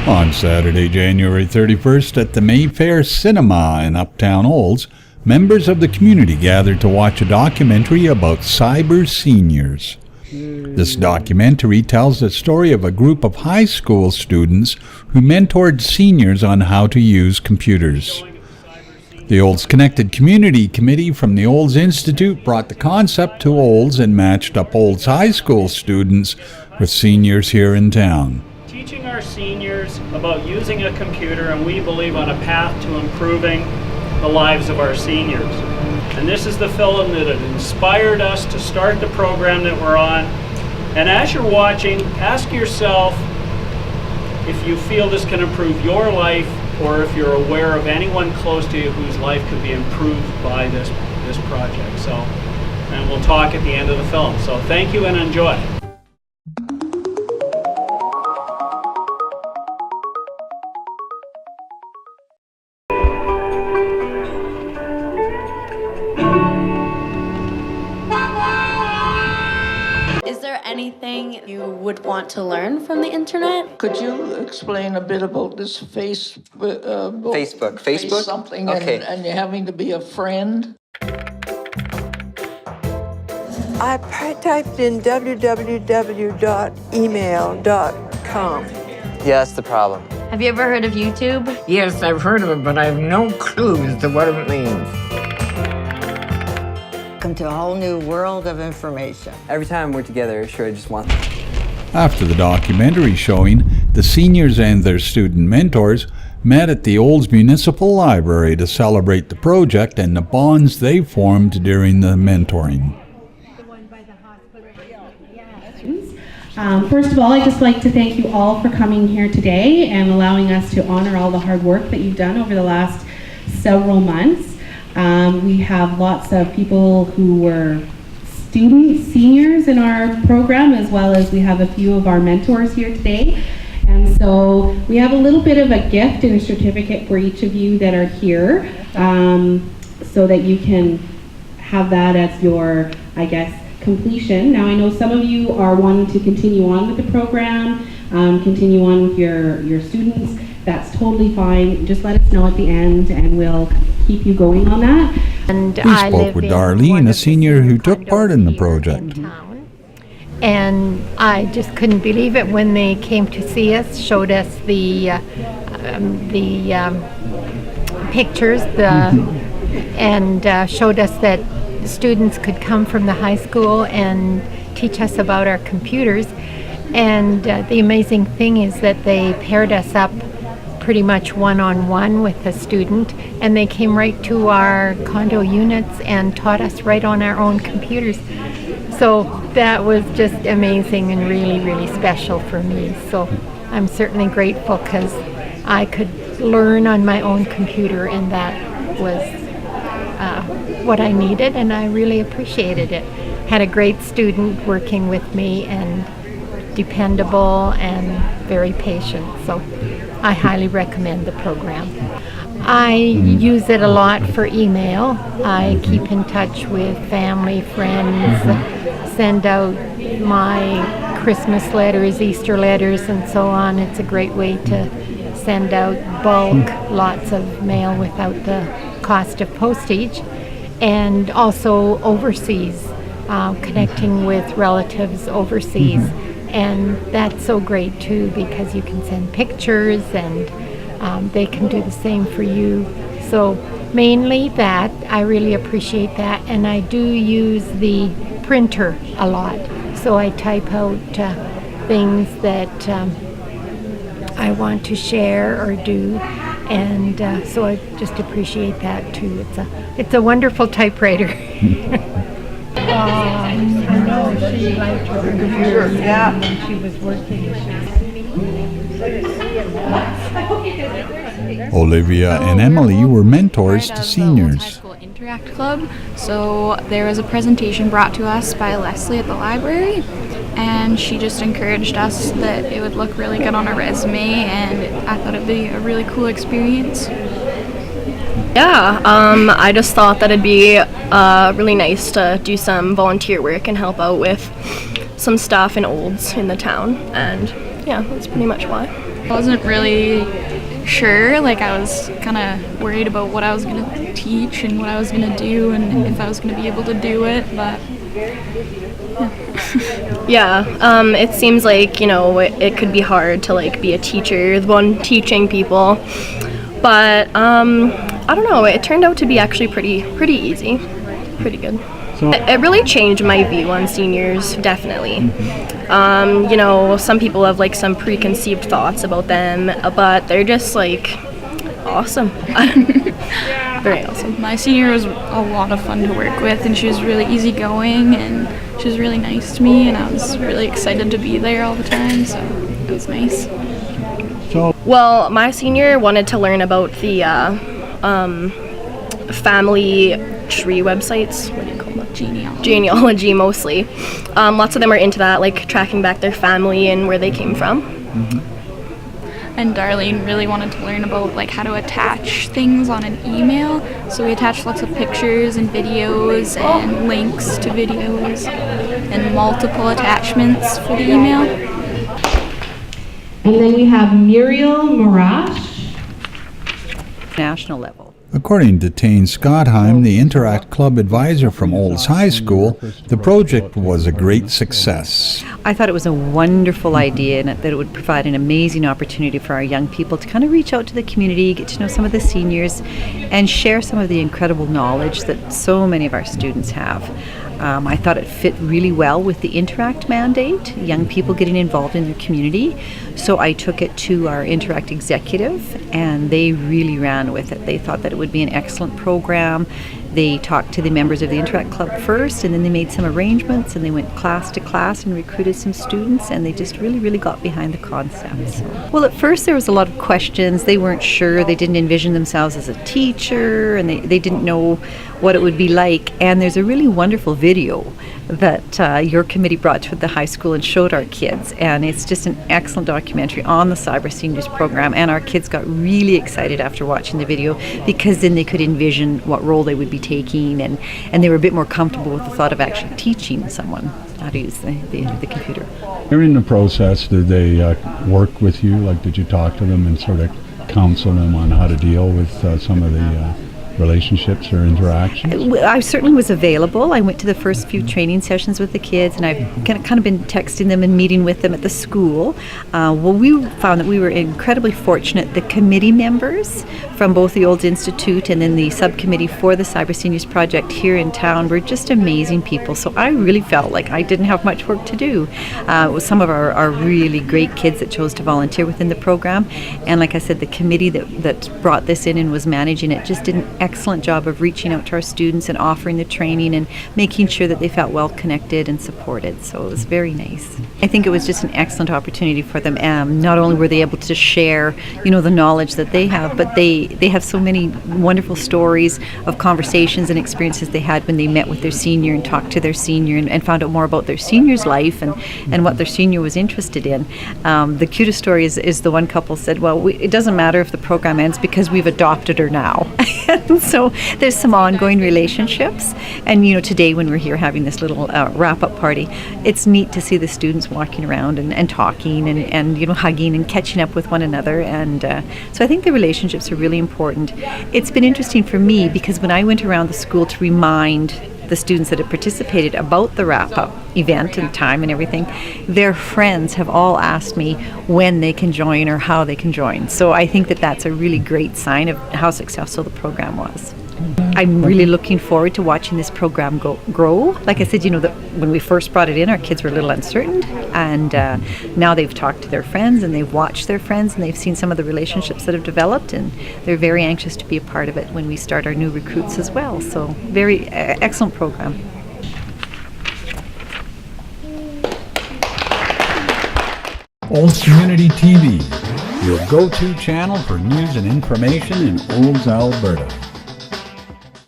On Saturday, January 31st at the Mayfair Cinema in Uptown Olds, members of the community gathered to watch a documentary about cyber seniors. This documentary tells the story of a group of high school students who mentored seniors on how to use computers. The Olds Connected Community Committee from the Olds Institute brought the concept to Olds and matched up Olds high school students with seniors here in town. Teaching our seniors about using a computer, and we believe on a path to improving the lives of our seniors. And this is the film that inspired us to start the program that we're on. And as you're watching, ask yourself if you feel this can improve your life, or if you're aware of anyone close to you whose life could be improved by this project. So, and we'll talk at the end of the film. So thank you and enjoy. Is there anything you would want to learn from the internet? Could you explain a bit about this Facebook? Something, okay. and you're having to be a friend? I typed in www.email.com. Yeah, that's the problem. Have you ever heard of YouTube? Yes, I've heard of it, but I have no clue as to what it means. Welcome to a whole new world of information. Every time we're together, sure, I just want... After the documentary showing, the seniors and their student mentors met at the Olds Municipal Library to celebrate the project and the bonds they formed during the mentoring. First of all, I'd just like to thank you all for coming here today and allowing us to honor all the hard work that you've done over the last several months. We have lots of people who were students, seniors in our program, as well as we have a few of our mentors here today. And so we have a little bit of a gift and a certificate for each of you that are here, so that you can have that as your, I guess, completion. Now I know some of you are wanting to continue on with the program, continue on with your students. That's totally fine. Just let us know at the end and we'll keep you going on that. And we spoke with Darlene, a senior who took part in the project. And I just couldn't believe it when they came to see us, showed us the pictures, and showed us that students could come from the high school and teach us about our computers. And the amazing thing is that they paired us up pretty much one-on-one with a student, and they came right to our condo units and taught us right on our own computers. So that was just amazing and really, really special for me. So I'm certainly grateful because I could learn on my own computer, and that was what I needed, and I really appreciated it. Had a great student working with me, and dependable and very patient. So I highly recommend the program. I use it a lot for email. I keep in touch with family, friends, send out my Christmas letters, Easter letters, and so on. It's a great way to send out bulk, lots of mail without the cost of postage. And also overseas, connecting with relatives overseas. And that's so great too, because you can send pictures and they can do the same for you. So mainly that, I really appreciate that. And I do use the printer a lot. So I type out things that I want to share or do. And so I just appreciate that too. It's a wonderful typewriter. I know she liked her computer, yeah. When she was working. Olivia and Emily were mentors to seniors. Interact Club. So there was a presentation brought to us by Leslie at the library, and she just encouraged us that it would look really good on our resume, and I thought it'd be a really cool experience. Yeah, I just thought that it'd be really nice to do some volunteer work and help out with some stuff in Olds in the town, and yeah, that's pretty much why. I wasn't really sure, like I was kind of worried about what I was going to teach and what I was going to do and if I was going to be able to do it, but yeah, it seems like, you know, it could be hard to like be a teacher, the one teaching people, but I don't know, it turned out to be actually pretty easy, pretty good. So It really changed my view on seniors, definitely. You know, some people have like some preconceived thoughts about them, but they're just like awesome. Very awesome. my senior was a lot of fun to work with, and she was really easygoing, and she was really nice to me, and I was really excited to be there all the time, so it was nice. Well, my senior wanted to learn about the family tree websites. What do you call them? Genealogy mostly. Lots of them are into that, like tracking back their family and where they came from. And Darlene really wanted to learn about like how to attach things on an email. So we attached lots of pictures and videos and links to videos and multiple attachments for the email. And then we have Muriel Marash. National level. according to Tane Skotheim, the Interact Club advisor from Olds High School, the project was a great success. I thought it was a wonderful idea and that it would provide an amazing opportunity for our young people to kind of reach out to the community, get to know some of the seniors, and share some of the incredible knowledge that so many of our students have. I thought it fit really well with the Interact mandate, young people getting involved in their community. So I took it to our Interact executive, and they really ran with it. They thought that it would be an excellent program. They talked to the members of the Interact Club first, and then they made some arrangements, and they went class to class and recruited some students, and they just really got behind the concept. So. Well, at first there was a lot of questions. They weren't sure. They didn't envision themselves as a teacher, and they didn't know what it would be like. And there's a really wonderful video that your committee brought to the high school and showed our kids, and it's just an excellent documentary on the Cyber Seniors program, and our kids got really excited after watching the video because then they could envision what role they would be taking, and they were a bit more comfortable with the thought of actually teaching someone how to use the computer. During the process, did they work with you? Like, did you talk to them and sort of counsel them on how to deal with some of the relationships or interactions? I certainly was available. I went to the first few training sessions with the kids, and I've kind of been texting them and meeting with them at the school. We found that we were incredibly fortunate. The committee members from both the Olds Institute and then the subcommittee for the Cyber Seniors Project here in town were just amazing people. So I really felt like I didn't have much work to do. It was some of our really great kids that chose to volunteer within the program. And like I said, the committee that brought this in and was managing it just did an excellent job of reaching out to our students and offering the training and making sure that they felt well connected and supported. So it was very nice. I think it was just an excellent opportunity for them. Not only were they able to share, the knowledge that they have, but they have so many wonderful stories of conversations and experiences they had when they met with their senior and talked to their senior and found out more about their senior's life and what their senior was interested in. The cutest story is the one couple said, well, it doesn't matter if the program ends because we've adopted her now. So there's some ongoing relationships, and today when we're here having this little wrap-up party, it's neat to see the students walking around and talking and hugging and catching up with one another, and so I think the relationships are really important. It's been interesting for me because when I went around the school to remind the students that have participated about the wrap-up event and time and everything, their friends have all asked me when they can join or how they can join. So I think that that's a really great sign of how successful the program was. I'm really looking forward to watching this program grow. Like I said, that when we first brought it in, our kids were a little uncertain, and now they've talked to their friends and they've watched their friends and they've seen some of the relationships that have developed, and they're very anxious to be a part of it when we start our new recruits as well. So very excellent program. Olds Community TV, your go-to channel for news and information in Olds, Alberta.